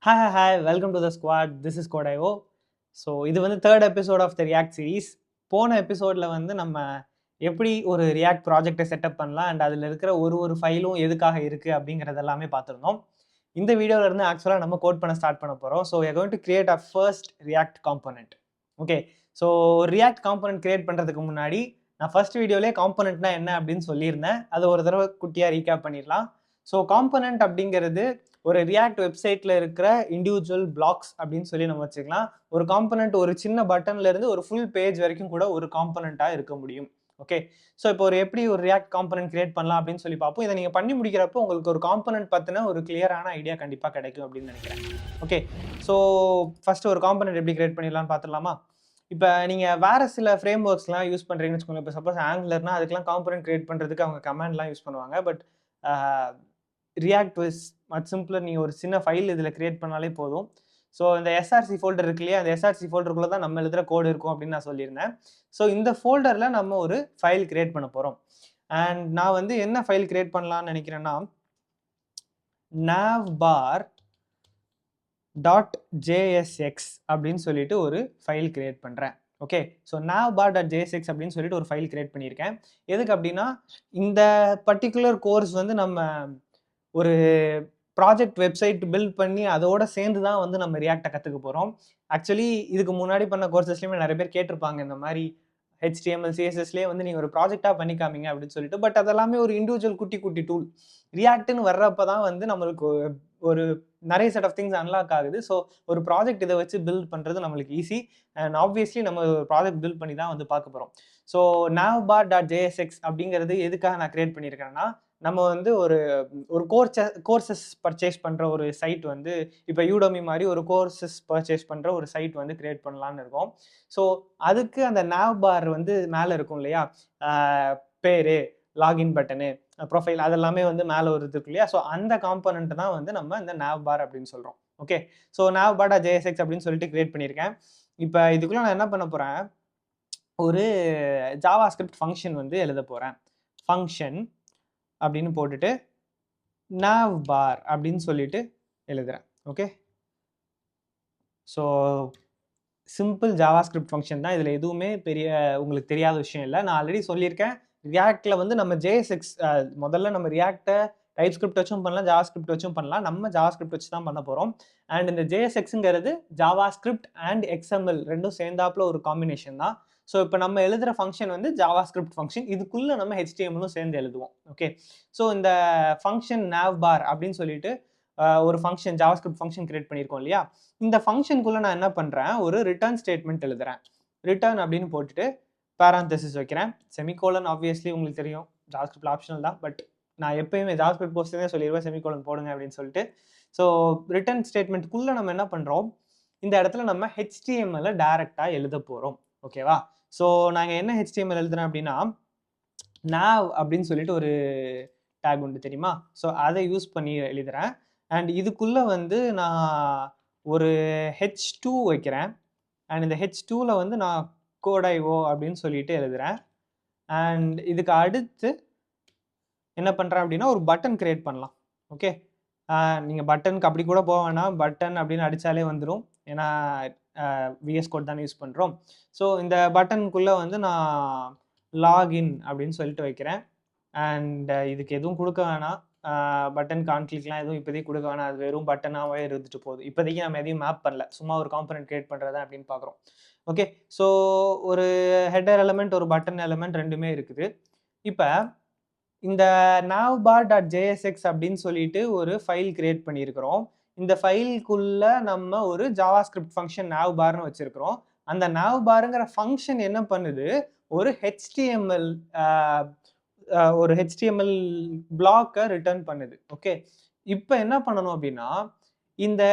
Hi, welcome to the squad. This is Code.io. So இது வந்து third episode of the React series. போன எபிசோடில் வந்து நம்ம எப்படி ஒரு ரியாக்ட் ப்ராஜெக்டை செட்டப் பண்ணலாம் அண்ட் அதில் இருக்கிற ஒரு ஃபைலும் எதுக்காக இருக்குது அப்படிங்கிறது எல்லாமே பார்த்துருந்தோம். இந்த வீடியோவில் இருந்து ஆக்சுவலாக நம்ம கோட் பண்ண ஸ்டார்ட் பண்ண போகிறோம். So we're going to create a first React component. Okay, so react component create பண்ணுறதுக்கு முன்னாடி நான் ஃபர்ஸ்ட் வீடியோலேயே காம்பனன்ட்னா என்ன அப்படின்னு சொல்லியிருந்தேன். அதை ஒரு தடவை குட்டியாக ரீகேப் பண்ணிடலாம். ஸோ காம்பனன்ட் அப்படிங்கிறது ஒரு ரியாக்ட் வெப்சைட்ல இருக்கிற இண்டிவிஜுவல் பிளாக்ஸ் அப்படின்னு சொல்லி நம்ம வச்சுக்கலாம். ஒரு காம்பனன்ட் ஒரு சின்ன பட்டன்ல இருந்து ஒரு ஃபுல் பேஜ் வரைக்கும் கூட ஒரு காம்பனண்டா இருக்க முடியும். ஓகே, ஸோ இப்போ எப்படி ஒரு ரியாக்ட் காம்பனன்ட் கிரியேட் பண்ணலாம் அப்படின்னு சொல்லி பார்ப்போம். இதை நீங்க பண்ணி முடிக்கிறப்போ உங்களுக்கு ஒரு காம்பனன்ட் பத்தின ஒரு கிளியரான ஐடியா கண்டிப்பா கிடைக்கும் அப்படின்னு நினைக்கிறேன். ஓகே, ஸோ ஃபர்ஸ்ட் ஒரு காம்பனன்ட் எப்படி கிரியேட் பண்ணிடலாம்னு பார்த்துடலாமா? இப்போ நீங்க வேற சில ஃப்ரேம் ஒர்க்ஸ்லாம் யூஸ் பண்றீங்கன்னு வச்சுக்கோங்க. இப்போ சப்போஸ் ஆங்குலர்னா அதுக்கெல்லாம் காம்பனன்ட் கிரியேட் பண்றதுக்கு அவங்க கமாண்ட்லாம் யூஸ் பண்ணுவாங்க. But react is much simpler. நீங்கள் ஒரு சின்ன ஃபைல் இதில் கிரியேட் பண்ணாலே போதும். ஸோ இந்த எஸ்ஆர்சி ஃபோல்டர் இருக்கு இல்லையா, அந்த எஸ்ஆர்சி ஃபோல்டருக்குள்ளே தான் நம்ம எழுதுகிற கோடு இருக்கும் அப்படின்னு நான் சொல்லியிருந்தேன். ஸோ இந்த ஃபோல்டரில் நம்ம ஒரு ஃபைல் கிரியேட் பண்ண போகிறோம். அண்ட் நான் வந்து என்ன ஃபைல் கிரியேட் பண்ணலாம்னு நினைக்கிறேன்னா navbar.jsx அப்படின்னு சொல்லிட்டு ஒரு ஃபைல் கிரியேட் பண்ணுறேன். ஓகே, ஸோ navbar.jsx அப்படின்னு சொல்லிட்டு ஒரு ஃபைல் கிரியேட் பண்ணியிருக்கேன். எதுக்கு அப்படின்னா இந்த பர்டிகுலர் கோர்ஸ் வந்து நம்ம ஒரு ப்ராஜெக்ட் வெப்சைட் பில்ட் பண்ணி அதோட சேர்ந்து தான் வந்து நம்ம ரியாக்டை கற்றுக்க போகிறோம். ஆக்சுவலி இதுக்கு முன்னாடி பண்ண கோர்சஸ்லேயுமே நிறைய பேர் கேட்டிருப்பாங்க இந்த மாதிரி HTML CSSலேயே வந்து நீங்கள் ஒரு ப்ராஜெக்டாக பண்ணி காமிங்க அப்படின்னு சொல்லிட்டு. பட் அதெல்லாமே ஒரு இண்டிவிஜுவல் குட்டி குட்டி டூல். ரியாக்ட்னு வர்றப்ப தான் வந்து நம்மளுக்கு ஒரு நிறைய செட் ஆஃப் திங்ஸ் அன்லாக் ஆகுது. ஸோ ஒரு ப்ராஜெக்ட் இதை வச்சு பில்ட் பண்ணுறது நம்மளுக்கு ஈஸி. அண்ட் ஆப்வியஸ்லி நம்ம ஒரு ப்ராஜெக்ட் பில்ட் பண்ணி தான் வந்து பார்க்க போகிறோம். ஸோ navbar.jsx அப்படிங்கிறது எதுக்காக நான் கிரியேட் பண்ணியிருக்கேன்னா, நம்ம வந்து ஒரு கோர்சஸ் பர்ச்சேஸ் பண்ணுற ஒரு சைட் வந்து இப்போ யூடோமி மாதிரி ஒரு கோர்சஸ் பர்ச்சேஸ் பண்ணுற ஒரு சைட் வந்து கிரியேட் பண்ணலான்னு இருக்கோம். ஸோ அதுக்கு அந்த navbar வந்து மேலே இருக்கும் இல்லையா, பேரு, லாகின் பட்டனு, ப்ரொஃபைல் அதெல்லாமே வந்து மேலே ஒரு இருக்கு இல்லையா. ஸோ அந்த காம்பனண்ட் தான் வந்து நம்ம இந்த navbar அப்படின்னு சொல்கிறோம். ஓகே, ஸோ navbar.jsx அப்படின்னு சொல்லிட்டு கிரியேட் பண்ணியிருக்கேன். இப்போ இதுக்குள்ள நான் என்ன பண்ண போகிறேன், ஒரு ஜாவா ஸ்கிரிப்ட் ஃபங்க்ஷன் வந்து எழுத போகிறேன். ஃபங்க்ஷன் அப்படின்னு போட்டுட்டு navbar அப்படின்னு சொல்லிட்டு எழுதுறேன். Okay, so simple Java script function தான். இதில் எதுவுமே பெரிய உங்களுக்கு தெரியாத விஷயம் இல்லை. நான் ஆல்ரெடி சொல்லியிருக்கேன், ரியாக்டில் வந்து நம்ம JSX முதல்ல நம்ம ரியாக்டை டைப் ஸ்கிரிப்ட் வச்சும் பண்ணலாம், ஜாவா ஸ்கிரிப்ட் வச்சும் பண்ணலாம். நம்ம ஜாவா ஸ்கிரிப்ட் வச்சு தான் பண்ண போகிறோம். அண்ட் இந்த JSXங்கிறது ஜாவா ஸ்கிரிப்ட் அண்ட் XML ரெண்டும் சேர்ந்தாப்புல ஒரு காம்பினேஷன் தான். ஸோ இப்போ நம்ம எழுதுகிற ஃபங்க்ஷன் வந்து ஜாவா ஸ்கிரிப்ட் ஃபங்க்ஷன். இதுக்குள்ளே நம்ம HTML-ம் சேர்ந்து எழுதுவோம். ஓகே, ஸோ இந்த ஃபங்க்ஷன் navbar அப்படின்னு சொல்லிட்டு ஒரு function Java script function create பண்ணியிருக்கோம் இல்லையா. இந்த ஃபங்க்ஷனுக்குள்ளே நான் என்ன பண்ணுறேன், ஒரு ரிட்டர்ன் ஸ்டேட்மெண்ட் எழுதுறேன். ரிட்டர்ன் அப்படின்னு போட்டுட்டு பேராந்தசிஸ் வைக்கிறேன். செமிகோலன் ஆப்வியஸ்லி உங்களுக்கு தெரியும், ஜாவா ஸ்கிரிப்ட் ஆப்ஷனல் தான். பட் நான் எப்பயுமே ஜாவா ஸ்கிரிப்ட் போஸ்ட்லேயே சொல்லிடுவேன் செமிகோலன் போடுங்க அப்படின்னு சொல்லிட்டு. ஸோ ரிட்டர்ன் ஸ்டேட்மெண்ட்டுக்குள்ளே நம்ம என்ன பண்ணுறோம், இந்த இடத்துல நம்ம HTML டைரெக்டாக எழுத போகிறோம். ஓகேவா, ஸோ நாங்கள் என்ன HTML எழுதுறேன் அப்படின்னா nav அப்படின்னு சொல்லிட்டு ஒரு டேக் உண்டு தெரியுமா. ஸோ அதை யூஸ் பண்ணி எழுதுறேன். அண்ட் இதுக்குள்ளே வந்து நான் ஒரு H2 வைக்கிறேன். அண்ட் இந்த H2ல வந்து நான் Code.io அப்படின்னு சொல்லிட்டு எழுதுறேன். அண்ட் இதுக்கு அடுத்து என்ன பண்ணுறேன் அப்படின்னா ஒரு பட்டன் கிரியேட் பண்ணலாம். ஓகே, நீங்கள் பட்டனுக்கு அப்படி கூட போக வேணாம், பட்டன் அப்படின்னு அடித்தாலே வந்துடும். ஏன்னா VS கோட் தானே யூஸ் பண்ணுறோம். ஸோ இந்த பட்டனுக்குள்ளே வந்து நான் லாகின் அப்படின்னு சொல்லிட்டு வைக்கிறேன். அண்ட் இதுக்கு எதுவும் கொடுக்க வேணாம், பட்டன் கான்கிளிக்லாம் எதுவும் இப்போதைக்கு கொடுக்க வேணாம். அது வெறும் பட்டனாகவே இருந்துட்டு போகுது. இப்போதைக்கு நம்ம எதையும் மேப் பண்ணல, சும்மா ஒரு காம்பனன்ட் கிரியேட் பண்ணுறதா அப்படின்னு பார்க்குறோம். ஓகே, ஸோ ஒரு ஹெட்டர் எலமெண்ட் ஒரு பட்டன் எலமெண்ட் ரெண்டுமே இருக்குது. இப்போ இந்த navbar.jsx அப்படின்னு சொல்லிட்டு ஒரு ஃபைல் கிரியேட் பண்ணியிருக்கிறோம். இந்த ஃபைலுக்குள்ள நம்ம ஒரு ஜாவா ஸ்கிரிப்ட் ஃபங்க்ஷன் navbarன்னு வச்சிருக்கிறோம். அந்த navbarங்கிற ஃபங்க்ஷன் என்ன பண்ணுது, ஒரு HTML பிளாக்கை ரிட்டர்ன் பண்ணுது. ஓகே, இப்போ என்ன பண்ணணும் அப்படின்னா இந்த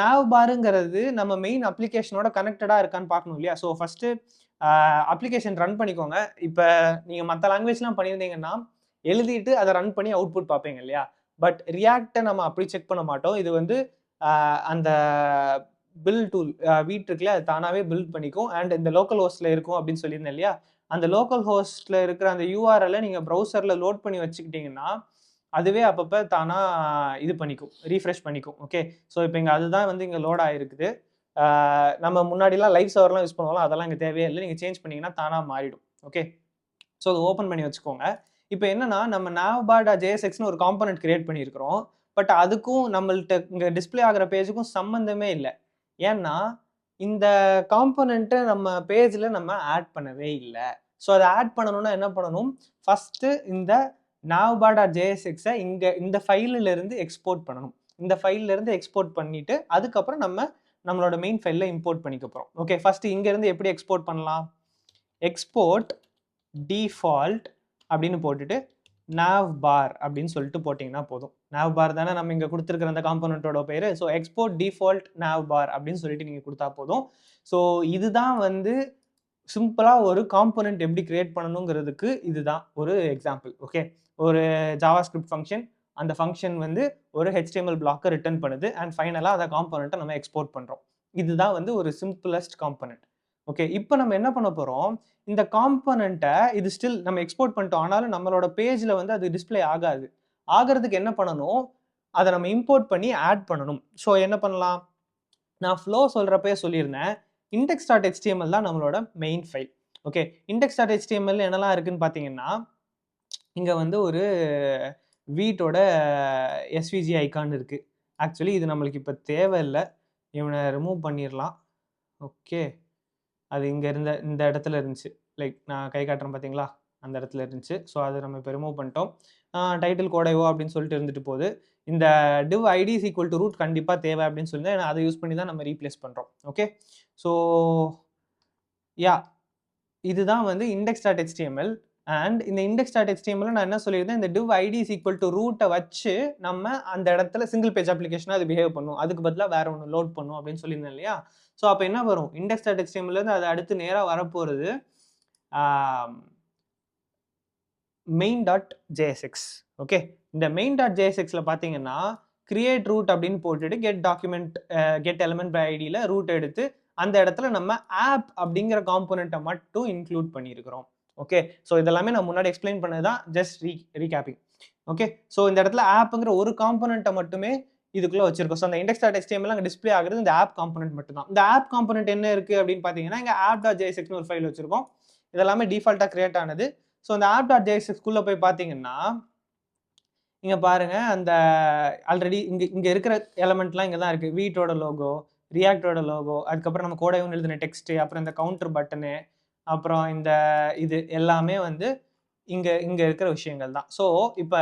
navbarங்கிறது நம்ம மெயின் அப்ளிகேஷனோட கனெக்டடா இருக்கான்னு பார்க்கணும் இல்லையா. ஸோ ஃபர்ஸ்ட் அப்ளிகேஷன் ரன் பண்ணிக்கோங்க. இப்போ நீங்கள் மற்ற லாங்குவேஜ்லாம் பண்ணியிருந்தீங்கன்னா எழுதிட்டு அதை ரன் பண்ணி அவுட்புட் பார்ப்பீங்க இல்லையா. பட் ரியாக்டை நம்ம அப்படி செக் பண்ண மாட்டோம். இது வந்து அந்த பில்ட் டூல் வீட் இருக்குல்ல, அது தானாகவே பில்ட் பண்ணிக்கும். அண்ட் இந்த லோக்கல் ஹோஸ்ட்ல இருக்கும் அப்படின்னு சொல்லியிருந்தேன் இல்லையா. அந்த லோக்கல் ஹோஸ்ட்ல இருக்கிற அந்த URL-ஐ நீங்கள் ப்ரௌசரில் லோட் பண்ணி வச்சுக்கிட்டீங்கன்னா அதுவே அப்பப்போ தானா இது பண்ணிக்கும், ரீஃப்ரெஷ் பண்ணிக்கும். ஓகே, ஸோ இப்போ இங்கே அதுதான் வந்து இங்கே லோட் ஆகிருக்குது. நம்ம முன்னாடிலாம் லைவ் சர்வர்லாம் யூஸ் பண்ணுவோம், அதெல்லாம் இங்கே தேவையே இல்லை. நீங்கள் சேஞ்ச் பண்ணிங்கன்னா தானாக மாறிடும். ஓகே, ஸோ அதை ஓப்பன் பண்ணி வச்சுக்கோங்க. இப்போ என்னன்னா நம்ம navbar.jsxன்னு ஒரு காம்பனன்ட் கிரியேட் பண்ணியிருக்கிறோம். பட் அதுக்கும் நம்மள்ட்ட இங்கே டிஸ்பிளே ஆகிற பேஜுக்கும் சம்மந்தமே இல்லை. ஏன்னா இந்த காம்பனண்ட்டை நம்ம பேஜில் நம்ம ஆட் பண்ணவே இல்லை. ஸோ அதை ஆட் பண்ணணும்னா என்ன பண்ணணும், ஃபஸ்ட்டு இந்த navbar.jsxை இங்கே இந்த ஃபைலிலிருந்து எக்ஸ்போர்ட் பண்ணணும். இந்த ஃபைலிலிருந்து எக்ஸ்போர்ட் பண்ணிவிட்டு அதுக்கப்புறம் நம்மளோட மெயின் ஃபைலில் இம்போர்ட் பண்ணிக்க போகிறோம். ஓகே, ஃபஸ்ட்டு இங்கேருந்து எப்படி எக்ஸ்போர்ட் பண்ணலாம், எக்ஸ்போர்ட் டிஃபால்ட் அப்படின்னு போட்டுட்டு navbar அப்படின்னு சொல்லிட்டு போட்டிங்கன்னா போதும். navbar தானே நம்ம இங்கே கொடுத்துருக்கிற அந்த காம்பனண்ட்டோட பேர். ஸோ எக்ஸ்போர்ட் டிஃபால்ட் navbar அப்படின்னு சொல்லிட்டு நீங்கள் கொடுத்தா போதும். ஸோ இதுதான் வந்து சிம்பிளாக ஒரு காம்பனண்ட் எப்படி கிரியேட் பண்ணணுங்கிறதுக்கு இதுதான் ஒரு எக்ஸாம்பிள். ஓகே, ஒரு ஜாவாஸ்கிரிப்ட் ஃபங்க்ஷன், அந்த ஃபங்க்ஷன் வந்து ஒரு HTML பிளாக்கை ரிட்டர்ன் பண்ணுது அண்ட் ஃபைனலாக அந்த காம்பனண்ட்டை நம்ம எக்ஸ்போர்ட் பண்ணுறோம். இதுதான் வந்து ஒரு சிம்பிளஸ்ட் காம்பனண்ட். ஓகே, இப்போ நம்ம என்ன பண்ண போகிறோம், இந்த காம்பனண்ட்டை இது ஸ்டில் நம்ம எக்ஸ்போர்ட் பண்ணிட்டோம், ஆனாலும் நம்மளோட பேஜில் வந்து அது டிஸ்பிளே ஆகாது. ஆகிறதுக்கு என்ன பண்ணணும், அதை நம்ம இம்போர்ட் பண்ணி ஆட் பண்ணணும். ஸோ என்ன பண்ணலாம், நான் ஃப்ளோ சொல்கிறப்பே சொல்லியிருந்தேன், index.html தான் நம்மளோட மெயின் ஃபைல். ஓகே, index.html என்னெல்லாம் இருக்குன்னு பார்த்தீங்கன்னா, இங்கே வந்து ஒரு வீட்டோட SVG ஐக்கான் இருக்குது. ஆக்சுவலி இது நம்மளுக்கு இப்போ தேவையில்லை, இவனை ரிமூவ் பண்ணிடலாம். ஓகே, அது இங்கே இந்த இடத்துல இருந்துச்சு, லைக் நான் கை காட்டுறேன் பார்த்தீங்களா, அந்த இடத்துல இருந்துச்சு. ஸோ அதை நம்ம இப்போ ரிமூவ் பண்ணிட்டோம். டைட்டில் கோடைவோ அப்படின்னு சொல்லிட்டு இருந்துட்டு போகுது. இந்த div id is equal to root கண்டிப்பாக தேவை அப்படின்னு சொல்லி அதை யூஸ் பண்ணி தான் நம்ம ரீப்ளேஸ் பண்ணுறோம். ஓகே, ஸோ யா இதுதான் வந்து index.html. அண்ட் இந்த index.html நான் என்ன சொல்லியிருந்தேன், இந்த div id is equal to root-ஐ வச்சு நம்ம அந்த இடத்துல சிங்கிள் பேஜ் அப்ளிகேஷனாக அது பிஹேவ் பண்ணும், அதுக்கு பதிலாக வேற ஒன்று லோட் பண்ணும் அப்படின்னு சொல்லியிருந்தேன் இல்லையா. ஸோ அப்போ என்ன வரும், index.html-லேருந்து அது அடுத்து நேராக வரப்போகிறது main.jsx. ஓகே, இந்த main.jsx-ல பார்த்தீங்கன்னா கிரியேட் ரூட் அப்படின்னு போட்டுட்டு கெட் எலிமெண்ட் பை ஐடியில் ரூட் எடுத்து அந்த இடத்துல நம்ம ஆப் அப்படிங்கிற காம்போனண்ட்டை மட்டும் இன்க்ளூட் பண்ணியிருக்கிறோம். ஓகே, ஸோ இதெல்லாமே நான் முன்னாடி எக்ஸ்பிளைன் பண்ணது தான், ஜஸ்ட் ரீகேப்பிங். ஓகே, ஸோ இந்த இடத்துல ஆப்புங்கிற ஒரு காம்போனண்ட்டை மட்டுமே இதுக்குள்ளே வச்சிருக்கோம். ஸோ அந்த index.html அங்கே டிஸ்பிளே ஆகுறது இந்த ஆப் காம்போனண்ட் மட்டும் தான். இந்த ஆப் காம்போனண்ட் என்ன இருக்குது அப்படின்னு பார்த்தீங்கன்னா, இங்கே app.jsxன்னு ஒரு ஃபைல் வச்சிருக்கோம். இதெல்லாமே டிஃபால்ட்டாக கிரியேட் ஆனது. ஸோ அந்த app.jsx-க்குள்ளே போய் பார்த்தீங்கன்னா இங்கே பாருங்க, அந்த ஆல்ரெடி இங்கே இருக்கிற எலமெண்ட்லாம் இங்கே தான் இருக்குது. வீட்டோட லோகோ, ரியாக்டோட லோகோ, அதுக்கப்புறம் நம்ம கோடையும் எழுதின டெக்ஸ்ட்டு, அப்புறம் இந்த கவுண்டர் பட்டனு, அப்புறம் இந்த இது எல்லாமே வந்து இங்கே இருக்கிற விஷயங்கள் தான். ஸோ இப்போ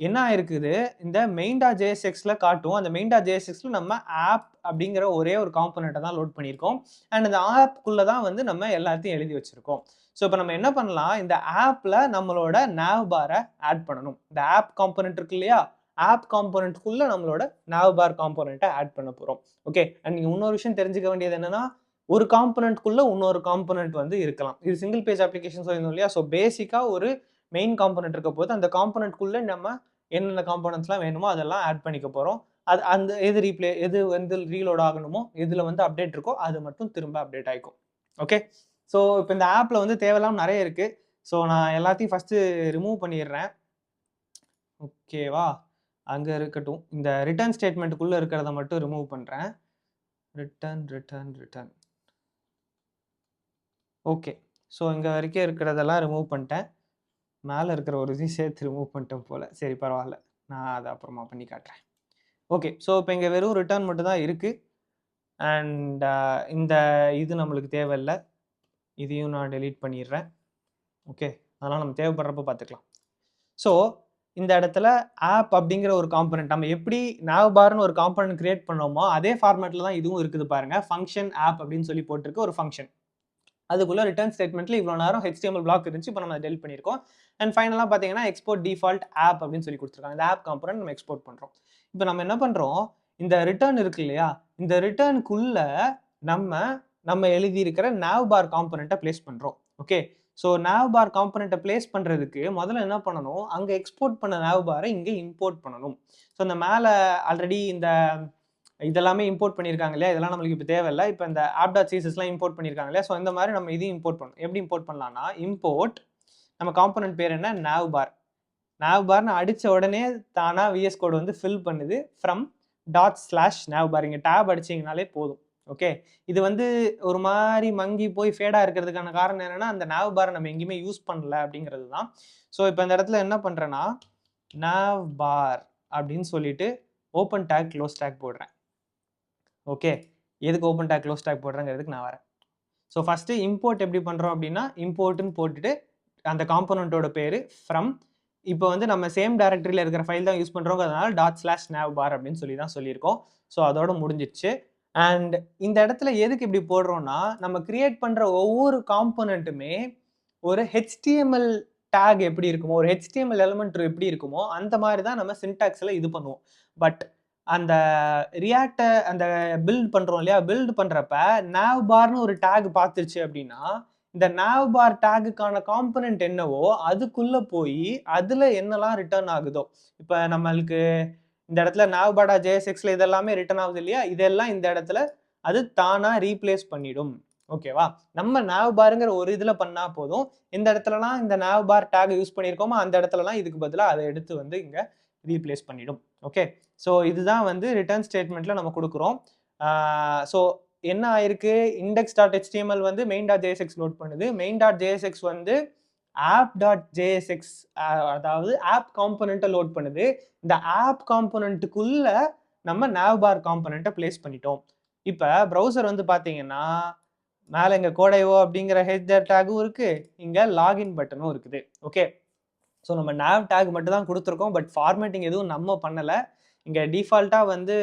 என்ன ஆயிருக்குது, இந்த main.jsx-ல காட்டும், அந்த main.jsx-ல நம்ம ஆப் அப்படிங்கிற ஒரே ஒரு காம்போனண்ட்டை தான் லோட் பண்ணியிருக்கோம். அண்ட் அந்த ஆப்குள்ளே தான் வந்து நம்ம எல்லாத்தையும் எழுதி வச்சிருக்கோம். ஸோ இப்போ நம்ம என்ன பண்ணலாம், இந்த ஆப்பில் நம்மளோட navbar-ஐ ஆட் பண்ணணும். இந்த ஆப் காம்போனண்ட் இருக்கு இல்லையா, ஆப் காம்போனண்ட்குள்ளே நம்மளோட navbar காம்போனண்ட்டை ஆட் பண்ண போகிறோம். ஓகே, அண்ட் நீங்கள் இன்னொரு விஷயம் தெரிஞ்சுக்க வேண்டியது என்னன்னா, ஒரு காம்போனண்ட்குள்ளே இன்னொரு காம்போனண்ட் வந்து இருக்கலாம். இது சிங்கிள் பேஜ் அப்ளிகேஷன் சொல்லியிருந்தோம் இல்லையா. ஸோ பேசிக்காக ஒரு மெயின் காம்போனண்ட் இருக்க போது அந்த காம்போனண்ட்குள்ளே நம்ம என்னென்ன காம்போனன்ட்ஸ்லாம் வேணுமோ அதெல்லாம் ஆட் பண்ணிக்க போகிறோம். அது அந்த எது வந்து ரீலோட் ஆகணுமோ, இதில் வந்து அப்டேட் இருக்கோ அது மட்டும் திரும்ப அப்டேட் ஆகிக்கும். ஓகே, ஸோ இப்போ இந்த ஆப்பில் வந்து தேவையில்லாம நிறைய இருக்குது. ஸோ நான் எல்லாத்தையும் ஃபஸ்ட்டு ரிமூவ் பண்ணிடுறேன். ஓகேவா, அங்கே இருக்கட்டும். இந்த ரிட்டர்ன் ஸ்டேட்மெண்ட்டுக்குள்ளே இருக்கிறத மட்டும் ரிமூவ் பண்ணுறேன். ரிட்டர்ன் ஓகே, ஸோ இங்கே வரைக்கும் இருக்கிறதெல்லாம் ரிமூவ் பண்ணிட்டேன். மேலே இருக்கிற ஒரு இதையும் சேர்த்து ரிமூவ் பண்ணிட்டேன் போல். சரி பரவாயில்ல, நான் அதை அப்புறமா பண்ணி காட்டுறேன். ஓகே, ஸோ இப்போ இங்கே வெறும் ரிட்டர்ன் மட்டும் தான் இருக்குது. அண்ட் இந்த இது நம்மளுக்கு தேவையில்லை, இதையும் நான் டெலீட் பண்ணிடுறேன். ஓகே, அதனால் நம்ம தேவைப்படுறப்ப பார்த்துக்கலாம். ஸோ இந்த இடத்துல ஆப் அப்படிங்கிற ஒரு காம்போனண்ட் நம்ம எப்படி navbar-னு ஒரு காம்போனண்ட் கிரியேட் பண்ணோமோ அதே ஃபார்மேட்டில் தான் இதுவும் இருக்குது பாருங்கள். ஃபங்க்ஷன் ஆப் அப்படின்னு சொல்லி போட்டிருக்கு ஒரு ஃபங்க்ஷன். அதுக்குள்ள ரிட்டர்ன் ஸ்டேட்மெண்ட்ல இவ்வளோ நேரம் HTML பிளாக் இருந்துச்சு, இப்போ நம்ம டெலிட் பண்ணியிருக்கோம். அண்ட் ஃபைனலாக பார்த்தீங்கன்னா எக்ஸ்போர்ட் டிஃபால்ட் ஆப் அப்படின்னு சொல்லி கொடுத்துருக்காங்க. இந்த ஆப் காம்போனண்ட் நம்ம எக்ஸ்போர்ட் பண்ணுறோம். இப்போ நம்ம என்ன பண்ணுறோம், இந்த ரிட்டர்ன் இருக்கு இல்லையா, இந்த ரிட்டர்னுக்குள்ள நம்ம எழுதியிருக்கிற navbar காம்போனண்ட்டை பிளேஸ் பண்ணுறோம். ஓகே, ஸோ navbar காம்போனண்ட்டை பிளேஸ் பண்ணுறதுக்கு முதல்ல என்ன பண்ணணும், அங்கே எக்ஸ்போர்ட் பண்ண navbar-ஐ இங்கே இம்போர்ட் பண்ணணும். ஸோ இந்த மேலே ஆல்ரெடி இந்த இதெல்லாமே இம்போர்ட் பண்ணியிருக்காங்க இல்லையா, இதெல்லாம் நம்மளுக்கு இப்போ தேவையில்லை. இப்போ இந்த app.css-லாம் இம்போர்ட் பண்ணியிருக்காங்க இல்லையா. ஸோ இந்த மாதிரி நம்ம இதையும் இம்போர்ட் பண்ணணும். எப்படி இம்போர்ட் பண்ணலாம்னா, இம்போர்ட் நம்ம காம்போனண்ட் பேர் என்ன, navbar. navbarன்னு அடிச்ச உடனே தானா VS கோட் வந்து ஃபில் பண்ணுது ஃப்ரம் ./navbar. இங்கே டேப் அடிச்சிங்கனாலே போதும். ஓகே, இது வந்து ஒரு மாதிரி மங்கி போய் ஃபேடாக இருக்கிறதுக்கான காரணம் என்னென்னா அந்த navbar நம்ம எங்கேயுமே யூஸ் பண்ணல அப்படிங்கிறது தான். ஸோ இப்போ இந்த இடத்துல என்ன பண்ணுறேன்னா navbar அப்படின்னு சொல்லிட்டு ஓப்பன் டேக் க்ளோஸ் டேக் போடுறேன். ஓகே, எதுக்கு ஓப்பன் டேக் க்ளோஸ் டேக் போடுறேங்கிறதுக்கு நான் வரேன். ஸோ ஃபஸ்ட்டு இம்போர்ட் எப்படி பண்ணுறோம் அப்படின்னா இம்போர்ட்டுன்னு போட்டுட்டு அந்த காம்போனண்ட்டோட பேர் ஃப்ரம், இப்போ வந்து நம்ம சேம் டைரக்டரியில் இருக்கிற ஃபைல் தான் யூஸ் பண்ணுறோங்கிறதுனால ./navbar அப்படின்னு சொல்லி தான் சொல்லியிருக்கோம். ஸோ அதோட முடிஞ்சிடுச்சு. அண்ட் இந்த இடத்துல எதுக்கு இப்படி போடுறோம்னா நம்ம கிரியேட் பண்ணுற ஒவ்வொரு காம்போனண்ட்டுமே ஒரு HTML டேக் எப்படி இருக்குமோ, ஒரு HTML எலிமெண்ட் எப்படி இருக்குமோ அந்த மாதிரி தான் நம்ம சின்டாக்ஸில் இது பண்ணுவோம். பட் அந்த ரியாக்டை அந்த பில்ட் பண்ணுறோம் இல்லையா, பில்ட் பண்ணுறப்ப navbarன்னு ஒரு டேக் பார்த்துருச்சு அப்படின்னா இந்த navbar டேக்குக்கான காம்பனன்ட் என்னவோ அதுக்குள்ள போய் அதுல என்னெல்லாம் ரிட்டர்ன் ஆகுதோ, இப்போ நம்மளுக்கு இந்த இடத்துல navbar.jsxல இதெல்லாமே ரிட்டர்ன் ஆகுது இல்லையா, இதெல்லாம் இந்த இடத்துல அது தானா ரீப்ளேஸ் பண்ணிடும். ஓகேவா, நம்ம navbarங்கிற ஒரு இதுல பண்ணா போதும். இந்த இடத்துலலாம் இந்த navbar டேக் யூஸ் பண்ணியிருக்கோமோ அந்த இடத்துலலாம் இதுக்கு பதிலாக அதை எடுத்து வந்து இங்க ரீப்ளேஸ் பண்ணிடும். ஓகே, ஸோ இதுதான் வந்து ரிட்டர்ன் ஸ்டேட்மெண்ட்ல நம்ம கொடுக்குறோம். ஸோ என்ன ஆயிருக்கு, index.html வந்து main.jsx லோட் பண்ணுது, main.jsx வந்து app.jsx அதாவது ஆப் காம்போனண்ட்டை லோட் பண்ணுது. இந்த ஆப் காம்போனண்ட்டுக்குள்ள நம்ம navbar காம்போனண்ட்டை பிளேஸ் பண்ணிட்டோம். இப்போ ப்ரௌசர் வந்து பார்த்தீங்கன்னா மேலே இங்கே கோடைவோ அப்படிங்கிற ஹெட்டர் டேகும் இருக்கு, இங்கே லாகின் பட்டனும் இருக்குது. ஓகே, ஸோ நம்ம nav டேக் மட்டும் தான் கொடுத்துருக்கோம், பட் ஃபார்மேட்டிங் எதுவும் நம்ம பண்ணலை. இங்கே டிஃபால்ட்டாக வந்து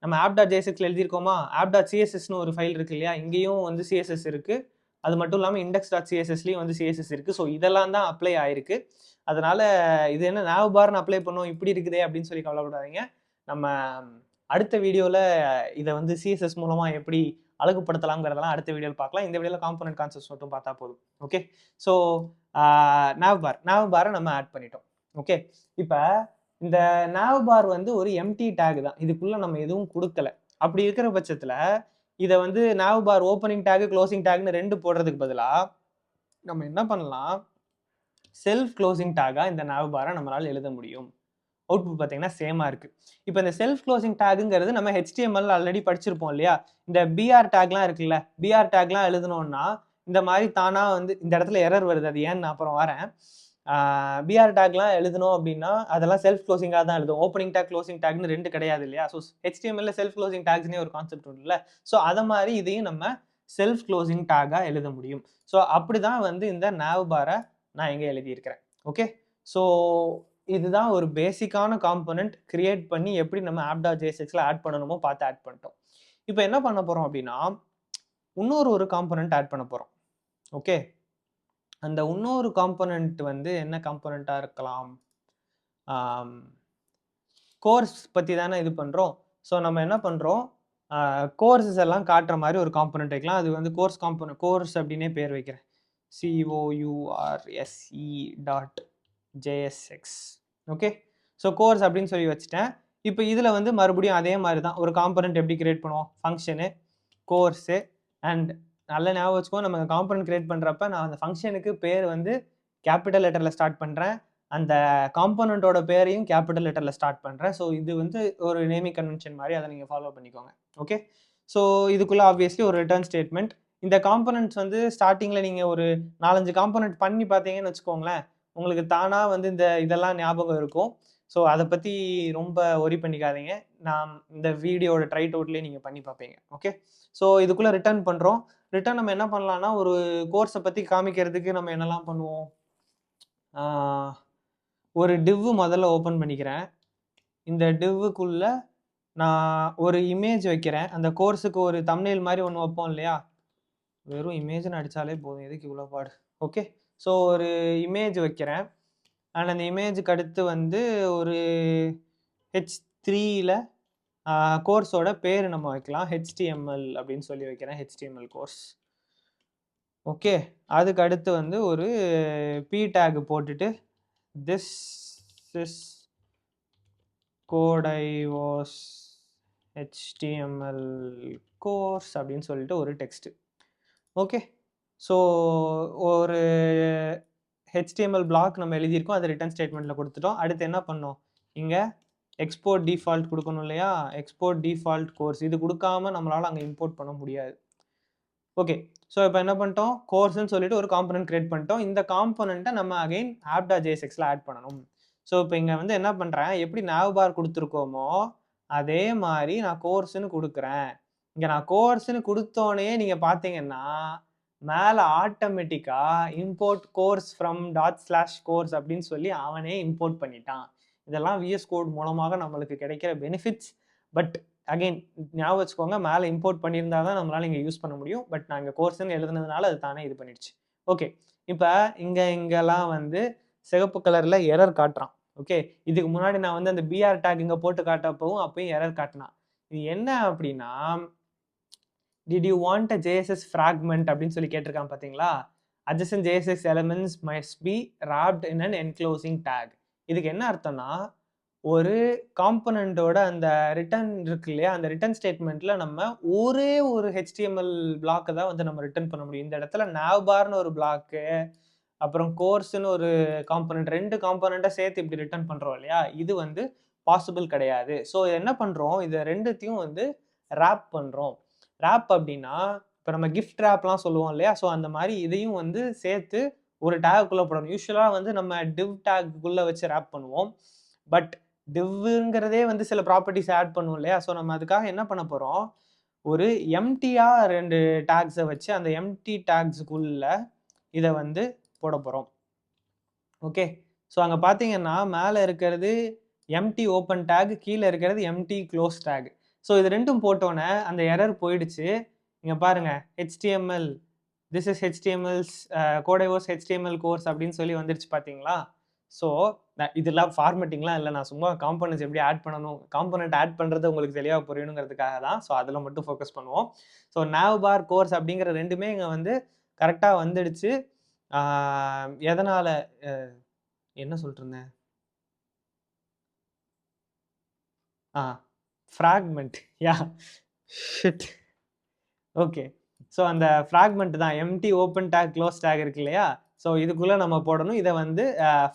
நம்ம app.jsxல எழுதியிருக்கோமா, app.cssன்னு ஒரு ஃபைல் இருக்கு இல்லையா, இங்கேயும் வந்து CSS இருக்கு. அது மட்டும் இல்லாமல் index.cssலையும் வந்து CSS இருக்கு. ஸோ இதெல்லாம் தான் அப்ளை ஆயிருக்கு. அதனால இது என்ன navbarன்னு அப்ளை பண்ணோம் இப்படி இருக்குதே அப்படின்னு சொல்லி கவலைப்படாதீங்க. நம்ம அடுத்த வீடியோவில் இதை வந்து CSS மூலமாக எப்படி அழகுபடுத்தலாம்ங்கிறதெல்லாம் அடுத்த வீடியோவில் பார்க்கலாம். இந்த வீடியோவில் காம்போனன்ட் கான்செப்ட்ஸ் மட்டும் பார்த்தா போதும். ஓகே, ஸோ navbar நம்ம ஆட் பண்ணிட்டோம். ஓகே, இப்போ இந்த navbar வந்து ஒரு எம்டி டேக் தான், இதுக்குள்ள நம்ம எதுவும் கொடுக்கல. அப்படி இருக்கிற பட்சத்தில் இதை வந்து navbar ஓப்பனிங் டேக் க்ளோசிங் டேக்னு 2 போடுறதுக்கு பதிலாக நம்ம என்ன பண்ணலாம், செல்ஃப் க்ளோசிங் டேகா இந்த navbar நம்மளால எழுத முடியும். அவுட்புட் பார்த்தீங்கன்னா சேமாக இருக்குது. இப்போ இந்த செல்ஃப் க்ளோசிங் டேக்குங்கிறது நம்ம HTML ஆல்ரெடி படிச்சிருப்போம் இல்லையா, இந்த BR டேக்லாம் இருக்குல்ல, BR டேக்லாம் எழுதணும்னா இந்த மாதிரி தானா வந்து இந்த இடத்துல எரர் வருது, அது ஏன்னு நான் அப்புறம் வரேன். BR டேக்லாம் எழுதணும் அப்படின்னா அதெல்லாம் செல்ஃப் க்ளோசிங்காக தான் எழுதும். ஓப்பனிங் டேக் க்ளோசிங் டேக்னு 2 கிடையாது இல்லையா. ஸோ HTML செல்ஃப் க்ளோசிங் டேக்ஸ்னே ஒரு கான்செப்ட் உண்டு இல்லை. ஸோ அதை மாதிரி இதையும் நம்ம செல்ஃப் க்ளோசிங் டேக்காக எழுத முடியும். ஸோ அப்படி தான் வந்து இந்த navbar-ஐ நான் எங்கே எழுதியிருக்கிறேன். ஓகே, ஸோ இதுதான் ஒரு பேசிக்கான காம்போனன்ட் கிரியேட் பண்ணி எப்படி நம்ம app.jsxல ஆட் பண்ணணுமோ பார்த்து ஆட் பண்ணிட்டோம். இப்போ என்ன பண்ண போகிறோம் அப்படின்னா இன்னொரு காம்போனன்ட் ஆட் பண்ண போகிறோம். ஓகே, அந்த இன்னொரு காம்போனன்ட் வந்து என்ன காம்போனண்ட்டாக இருக்கலாம், கோர்ஸ் பற்றி தானே இது பண்ணுறோம். ஸோ நம்ம என்ன பண்ணுறோம், கோர்ஸஸ் எல்லாம் காட்டுற மாதிரி ஒரு காம்போனன்ட் வைக்கலாம். அது வந்து கோர்ஸ் காம்போனன்ட், கோர்ஸ் அப்படின்னே பேர் வைக்கிறேன், course.jsx. ஓகே, ஸோ கோர்ஸ் அப்படின்னு சொல்லி வச்சுட்டேன். இப்போ இதில் வந்து மறுபடியும் அதே மாதிரி தான் ஒரு காம்போனன்ட் எப்படி கிரியேட் பண்ணுவோம், ஃபங்க்ஷனு கோர்ஸு. அண்ட் நல்ல ஞாபகம் வச்சுக்கோ, நம்ம காம்போனன்ட் கிரியேட் பண்ணுறப்ப நான் அந்த ஃபங்க்ஷனுக்கு பேர் வந்து கேபிட்டல் லெட்டரில் ஸ்டார்ட் பண்ணுறேன், அந்த காம்போனண்ட்டோட பேரையும் கேபிட்டல் லெட்டரில் ஸ்டார்ட் பண்ணுறேன். ஸோ இது வந்து ஒரு நேமிங் கன்வென்ஷன் மாதிரி, அதை நீங்கள் ஃபாலோ பண்ணிக்கோங்க. ஓகே, ஸோ இதுக்குள்ளே ஆப்வியஸ்லி ஒரு ரிட்டர்ன் ஸ்டேட்மெண்ட். இந்த காம்போனன்ட்ஸ் வந்து ஸ்டார்டிங்கில் நீங்கள் ஒரு 4-5 காம்போனன்ட் பண்ணி பார்த்தீங்கன்னு வச்சுக்கோங்களேன், உங்களுக்கு தானாக வந்து இதெல்லாம் ஞாபகம் இருக்கும். ஸோ அதை பற்றி ரொம்ப ஒரி பண்ணிக்காதீங்க, நான் இந்த வீடியோட ட்ரைட் அவுட்லேயே நீங்கள் பண்ணி பார்ப்பீங்க. ஓகே, ஸோ இதுக்குள்ளே ரிட்டர்ன் பண்ணுறோம். ரிட்டர்ன் நம்ம என்ன பண்ணலாம்னா ஒரு கோர்ஸை பற்றி காமிக்கிறதுக்கு நம்ம என்னெல்லாம் பண்ணுவோம், ஒரு டிவ் முதல்ல ஓப்பன் பண்ணிக்கிறேன். இந்த டிவ்வுக்குள்ள நான் ஒரு இமேஜ் வைக்கிறேன். அந்த கோர்ஸுக்கு ஒரு தம்ப்நெயில் மாதிரி ஒன்று வைப்போம் இல்லையா, வெறும் இமேஜ்னு அடித்தாலே போதும், எதுக்கு இவ்வளோ பாடு. ஓகே, ஸோ ஒரு இமேஜ் வைக்கிறேன். அண்ட் அந்த இமேஜுக்கு அடுத்து வந்து ஒரு H3ல கோர்ஸோட பேர் நம்ம வைக்கலாம், HTML அப்படின்னு சொல்லி வைக்கிறேன், HTML கோர்ஸ். ஓகே, அதுக்கு அடுத்து வந்து ஒரு P டேக் போட்டுட்டு this is codeivos HTML course அப்படின்னு சொல்லிட்டு ஒரு டெக்ஸ்ட். ஓகே, ஸோ ஒரு HTML பிளாக் நம்ம எழுதியிருக்கோம், அதை ரிட்டர்ன் ஸ்டேட்மெண்ட்டில் கொடுத்துட்டோம். அடுத்து என்ன பண்ணோம், இங்கே எக்ஸ்போர்ட் டிஃபால்ட் கொடுக்கணும் இல்லையா, எக்ஸ்போர்ட் டிஃபால்ட் கோர்ஸ். இது கொடுக்காம நம்மளால் அங்கே இம்போர்ட் பண்ண முடியாது. ஓகே, ஸோ இப்போ என்ன பண்ணிட்டோம், கோர்ஸ்ன்னு சொல்லிட்டு ஒரு காம்பனன்ட் கிரியேட் பண்ணிட்டோம். இந்த காம்பனண்ட்டை நம்ம அகைன் app.jsxல ஆட் பண்ணணும். ஸோ இப்போ இங்கே வந்து என்ன பண்ணுறேன், எப்படி navbar கொடுத்துருக்கோமோ அதே மாதிரி நான் கோர்ஸ்ன்னு கொடுக்குறேன். இங்கே நான் கோர்ஸ்ன்னு கொடுத்தோன்னே நீங்கள் பார்த்தீங்கன்னா மேலே ஆட்டோமேட்டிக்காக இம்போர்ட் கோர்ஸ் ஃப்ரம் ./course அப்படின்னு சொல்லி அவனே இம்போர்ட் பண்ணிட்டான். இதெல்லாம் VS கோட் மூலமாக நம்மளுக்கு கிடைக்கிற பெனிஃபிட்ஸ். பட் அகைன் ஞாபகம் வச்சுக்கோங்க, மேலே இம்போர்ட் பண்ணியிருந்தா தான் நம்மளால் இங்கே யூஸ் பண்ண முடியும். பட் நான் இங்கே கோர்ஸ்ன்னு எழுதுனதுனால அது தானே இது பண்ணிடுச்சு. ஓகே, இப்போ இங்கெல்லாம் வந்து சிகப்பு கலரில் எரர் காட்டுறான். ஓகே, இதுக்கு முன்னாடி நான் வந்து அந்த BR டேக் இங்கே போட்டு காட்டப்பவும் அப்பயும் எரர் காட்டினான். இது என்ன அப்படின்னா, did you want a JSS fragment அப்படின்னு சொல்லி கேட்டிருக்கான் பார்த்தீங்களா. adjacent JSX elements must be wrapped in an enclosing tag. இதுக்கு என்ன அர்த்தம்னா, ஒரு காம்பனண்டோட அந்த ரிட்டர்ன் இருக்கு இல்லையா, அந்த ரிட்டர்ன் ஸ்டேட்மெண்ட்ல நம்ம ஒரே ஒரு HTML பிளாக்கை தான் வந்து நம்ம ரிட்டர்ன் பண்ண முடியும். இந்த இடத்துல navbarன்னு ஒரு பிளாக்கு, அப்புறம் கோர்ஸ்ன்னு ஒரு காம்பனண்ட், 2 காம்பனண்ட்டை சேர்த்து இப்படி ரிட்டர்ன் பண்ணுறோம் இல்லையா, இது வந்து பாசிபிள் கிடையாது. ஸோ என்ன பண்ணுறோம், இதை ரெண்டுத்தையும் வந்து ரேப் பண்ணுறோம். ரேப் அப்படின்னா இப்போ நம்ம கிஃப்ட் ரேப்லாம் சொல்லுவோம் இல்லையா, ஸோ அந்த மாதிரி இதையும் வந்து சேர்த்து ஒரு டேக்குள்ளே போடணும். யூஸ்வலாக வந்து நம்ம டிவ் டேக்குள்ளே வச்சு ரேப் பண்ணுவோம். பட் டிவ்ங்கிறதே வந்து சில ப்ராப்பர்ட்டிஸ் ஆட் பண்ணுவோம் இல்லையா, ஸோ நம்ம அதுக்காக என்ன பண்ண போகிறோம், ஒரு எம்டியாக 2 டேக்ஸை வச்சு அந்த எம்டி டேக்ஸுக்குள்ள இதை வந்து போட போகிறோம். ஓகே, ஸோ அங்கே பார்த்தீங்கன்னா மேலே இருக்கிறது எம்டி ஓப்பன் டேக், கீழே இருக்கிறது எம்டி க்ளோஸ் டேக். ஸோ இது ரெண்டும் போட்டோன்னே அந்த எரர் போயிடுச்சு. இங்கே பாருங்க, HTML this is HTML's கோடைவோஸ் HTML course அப்படின்னு சொல்லி வந்துடுச்சு பார்த்தீங்களா. ஸோ இதெல்லாம் ஃபார்மேட்டிங்லாம் இல்லை, நான் சும்மா காம்பனன்ட்ஸ் எப்படி ஆட் பண்ணணும், காம்பனண்ட் ஆட் பண்ணுறது உங்களுக்கு தெளிவாக புரியணுங்கிறதுக்காக தான். ஸோ அதில் மட்டும் ஃபோக்கஸ் பண்ணுவோம். ஸோ navbar கோர்ஸ் அப்படிங்கிற ரெண்டுமே இங்கே வந்து கரெக்டாக வந்துடுச்சு. எதனால் என்ன சொல்லிட்டு இருந்தேன், fragment, yeah shit. Okay, so அந்த ஃப்ராக்மெண்ட் தான் empty open tag close tag இருக்கு இல்லையா, ஸோ இதுக்குள்ளே நம்ம போடணும். இதை வந்து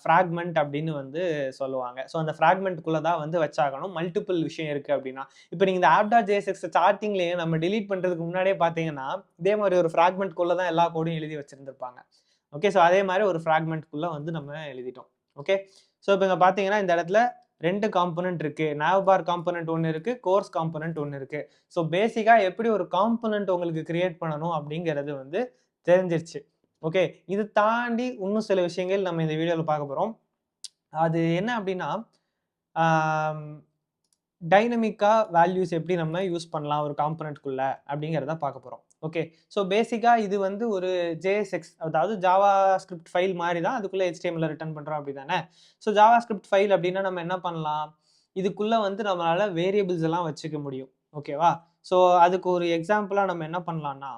ஃப்ராக்மெண்ட் அப்படின்னு வந்து சொல்லுவாங்க. ஸோ அந்த ஃப்ராக்மெண்ட்டுக்குள்ளே தான் வந்து வச்சாகணும். மல்டிபிள் விஷயம் இருக்குது அப்படின்னா, இப்போ நீங்கள் இந்த app.jsx ஸ்டார்டிங்லேயே நம்ம டிலீட் பண்ணுறதுக்கு முன்னாடியே பார்த்தீங்கன்னா இதே மாதிரி ஒரு ஃப்ராக்மெண்ட்குள்ளே தான் எல்லா கோடையும் எழுதி வச்சுருந்துருப்பாங்க. ஓகே, ஸோ அதே மாதிரி ஒரு ஃப்ராக்மெண்ட்குள்ளே வந்து நம்ம எழுதிட்டோம். ஓகே, ஸோ இப்போ இங்கே பார்த்தீங்கன்னா இந்த இடத்துல 2 காம்பனண்ட் இருக்குது. navbar காம்பனண்ட் ஒன்று இருக்குது, கோர்ஸ் காம்பனண்ட் ஒன்று இருக்குது. ஸோ பேசிக்காக எப்படி ஒரு காம்பனண்ட் உங்களுக்கு கிரியேட் பண்ணணும் அப்படிங்கிறது வந்து தெரிஞ்சிருச்சு. ஓகே, இது தாண்டி இன்னும் சில விஷயங்கள் நம்ம இந்த வீடியோவில் பார்க்க போகிறோம். அது என்ன அப்படின்னா, டைனமிக்காக வேல்யூஸ் எப்படி நம்ம யூஸ் பண்ணலாம் ஒரு காம்பனண்ட்குள்ள அப்படிங்கிறத பார்க்க போகிறோம். ஓகே, ஸோ பேசிக்காக இது வந்து ஒரு JSX, அதாவது ஜாவா ஸ்கிரிப்ட் ஃபைல் மாதிரி தான், அதுக்குள்ளே HTML ரிட்டர்ன் பண்ணுறோம் அப்படி தானே. ஸோ ஜாவா ஸ்கிரிப்ட் ஃபைல் அப்படின்னா நம்ம என்ன பண்ணலாம், இதுக்குள்ளே வந்து நம்மளால் வேரியபிள்ஸ் எல்லாம் வச்சுக்க முடியும். ஓகேவா, ஸோ அதுக்கு ஒரு எக்ஸாம்பிளாக நம்ம என்ன பண்ணலான்னா,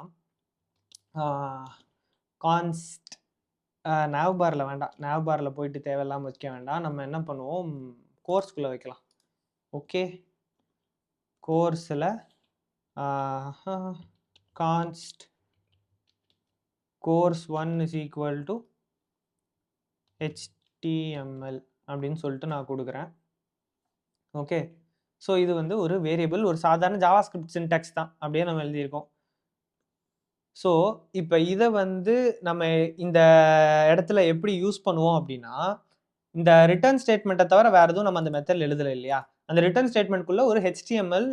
கான்ஸ்ட் navbarல வேண்டாம், navbarல போயிட்டு தேவையில்லாமல் வைக்க வேண்டாம். நம்ம என்ன பண்ணுவோம், கோர்ஸ்குள்ளே வைக்கலாம். ஓகே, கோர்ஸில் கான்ஸ்ட் course1 is equal to HTML அப்படின்னு சொல்லிட்டு நான் கொடுக்குறேன். ஓகே, ஸோ இது வந்து ஒரு வேரியபிள், ஒரு சாதாரண ஜாவா ஸ்கிரிப்ட் சின்டாக்ஸ் தான், அப்படியே நம்ம எழுதியிருக்கோம். ஸோ இப்போ இதை வந்து நம்ம இந்த இடத்துல எப்படி யூஸ் பண்ணுவோம் அப்படின்னா, இந்த ரிட்டர்ன் ஸ்டேட்மெண்ட்டை தவிர வேறு எதுவும் நம்ம அந்த மெத்தடில் எழுதலை இல்லையா, அந்த ரிட்டர்ன் ஸ்டேட்மெண்ட்குள்ளே ஒரு HTML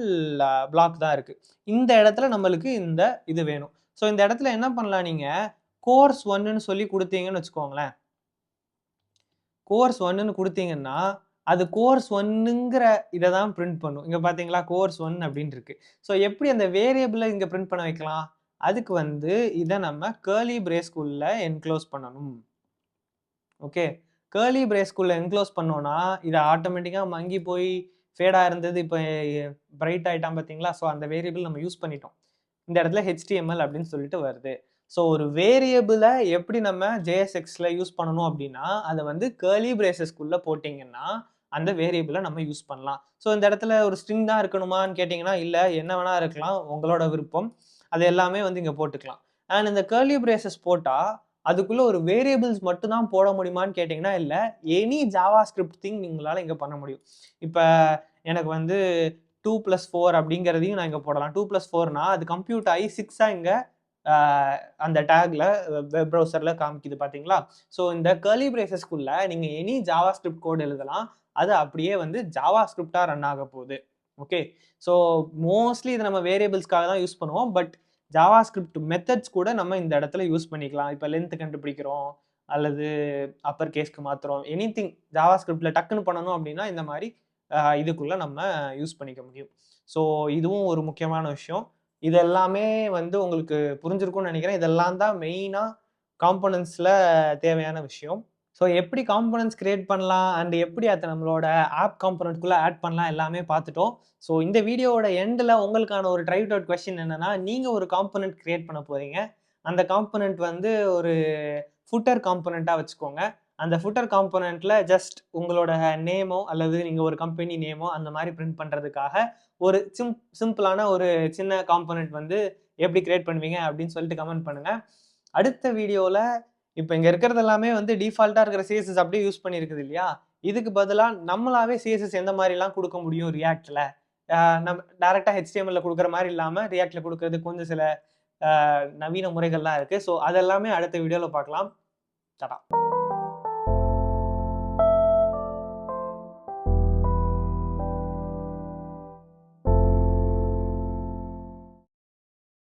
பிளாக் தான் இருக்குது. இந்த இடத்துல நம்மளுக்கு இந்த இது வேணும். ஸோ இந்த இடத்துல என்ன பண்ணலாம், நீங்கள் கோர்ஸ் 1ன்னு சொல்லி கொடுத்தீங்கன்னு வச்சுக்கோங்களேன். கோர்ஸ் 1ன்னு கொடுத்தீங்கன்னா அது கோர்ஸ் 1ங்கிற இதை தான் பிரிண்ட் பண்ணும். இங்கே பார்த்தீங்களா கோர்ஸ் 1 அப்படின்னு இருக்கு. ஸோ எப்படி அந்த வேரியபிளை இங்கே பிரிண்ட் பண்ண வைக்கலாம், அதுக்கு வந்து இதை நம்ம கேர்லி பிரேஸ்குள்ள என்க்ளோஸ் பண்ணணும். ஓகே, கேர்லி பிரேஸ்குள்ள என்க்ளோஸ் பண்ணோன்னா இதை ஆட்டோமேட்டிக்காக மங்கி போய் ஃபேடாக இருந்தது இப்போ பிரைட் ஆகிட்டான் பார்த்தீங்களா. ஸோ அந்த வேரியபிள் நம்ம யூஸ் பண்ணிட்டோம். இந்த இடத்துல HTML அப்படின்னு சொல்லிட்டு வருது. ஸோ ஒரு வேரியபிளை எப்படி நம்ம JSXல யூஸ் பண்ணணும் அப்படின்னா, அதை வந்து கேர்லி பிரேசஸ்குள்ளே போட்டிங்கன்னா அந்த வேரியபிளை நம்ம யூஸ் பண்ணலாம். ஸோ இந்த இடத்துல ஒரு ஸ்ட்ரிங் தான் இருக்கணுமான்னு கேட்டிங்கன்னா இல்லை, என்ன வேணால் இருக்கலாம், உங்களோட விருப்பம். அது எல்லாமே வந்து இங்கே போட்டுக்கலாம். அண்ட் இந்த கேர்லி பிரேசஸ் போட்டால் அதுக்குள்ள ஒரு வேரியபிள்ஸ் மட்டும் தான் போட முடியுமான்னு கேட்டிங்கன்னா இல்ல. எனி ஜாவா ஸ்கிரிப்ட் திங் உங்களால இங்க பண்ண முடியும். இப்ப எனக்கு வந்து 2+4 அப்படிங்கிறதையும் நான் இங்க போடலாம். 2+4னா அது கம்ப்யூட் ஆகி 6ஆ இங்க அந்த டேக்ல வெப் ப்ரௌசர்ல காமிக்குது பாத்தீங்களா? ஸோ இந்த கர்லி பிரேசஸ்க்குள்ள நீங்க எனி ஜாவா ஸ்கிரிப்ட் கோட் எழுதலாம். அது அப்படியே வந்து ஜாவா ஸ்கிரிப்டா ரன் ஆக போகுது. ஓகே. ஸோ மோஸ்ட்லி இத நம்ம வேரியபிள்ஸ்க்காக தான் யூஸ் பண்ணுவோம். பட் ஜாவா ஸ்கிரிப்ட் மெத்தட்ஸ் கூட நம்ம இந்த இடத்துல யூஸ் பண்ணிக்கலாம். இப்ப லென்த் கண்டுபிடிக்கிறோம் அல்லது அப்பர் கேஸ்க்கு மாத்துறோம். எனிதிங் ஜாவா ஸ்கிரிப்ட்ல டக்குன்னு பண்ணணும் அப்படின்னா இந்த மாதிரி இதுக்குள்ள நம்ம யூஸ் பண்ணிக்க முடியும். ஸோ இதுவும் ஒரு முக்கியமான விஷயம். இது எல்லாமே வந்து உங்களுக்கு புரிஞ்சிருக்கும்னு நினைக்கிறேன். இதெல்லாம் தான் மெயினா காம்போனன்ட்ஸ்ல தேவையான விஷயம். ஸோ எப்படி காம்போனன்ட்ஸ் கிரியேட் பண்ணலாம் அண்ட் எப்படி அத நம்மளோட ஆப் காம்போனன்ட்குள்ள ஆட் பண்ணலாம் எல்லாமே பார்த்துட்டோம். ஸோ இந்த வீடியோவோட எண்ட்ல உங்களுக்கான ஒரு ட்ரைவ் அவுட் கொஸ்டின் என்னன்னா, நீங்க ஒரு காம்போனன்ட் கிரியேட் பண்ண போறீங்க. அந்த காம்போனன்ட் வந்து ஒரு ஃபுட்டர் காம்போனன்ட்டா வச்சுக்கோங்க. அந்த ஃபுட்டர் காம்போனன்ட்ல ஜஸ்ட் உங்களோட நேமோ அல்லது நீங்க ஒரு கம்பெனி நேமோ அந்த மாதிரி பிரிண்ட் பண்றதுக்காக ஒரு சிம்பிளான ஒரு சின்ன காம்போனன்ட் வந்து எப்படி கிரியேட் பண்ணுவீங்க அப்படின்னு சொல்லிட்டு கமெண்ட் பண்ணுங்க. அடுத்த வீடியோல இப்ப இங்க இருக்கிறது எல்லாமே வந்து டிஃபால்ட்டா இருக்கிற சிஎஸ்எஸ் அப்படியே யூஸ் பண்ணியிருக்குது இல்லையா? இதுக்கு பதிலா நம்மளாவே சிஎஸ்எஸ் எந்த மாரிலாம் குடுக்க முடியும் ரியாக்ட்ல? நம்ம டைரக்ட்டா HTMLல குடுக்குற மாரி இல்லாம ரியாக்ட்ல குடுக்குறதுக்கு கொஞ்சம் சில நவீன முறைகள்லாம் இருக்கு. ஸோ அதெல்லாமே அடுத்த வீடியோல பார்க்கலாம். டாடா.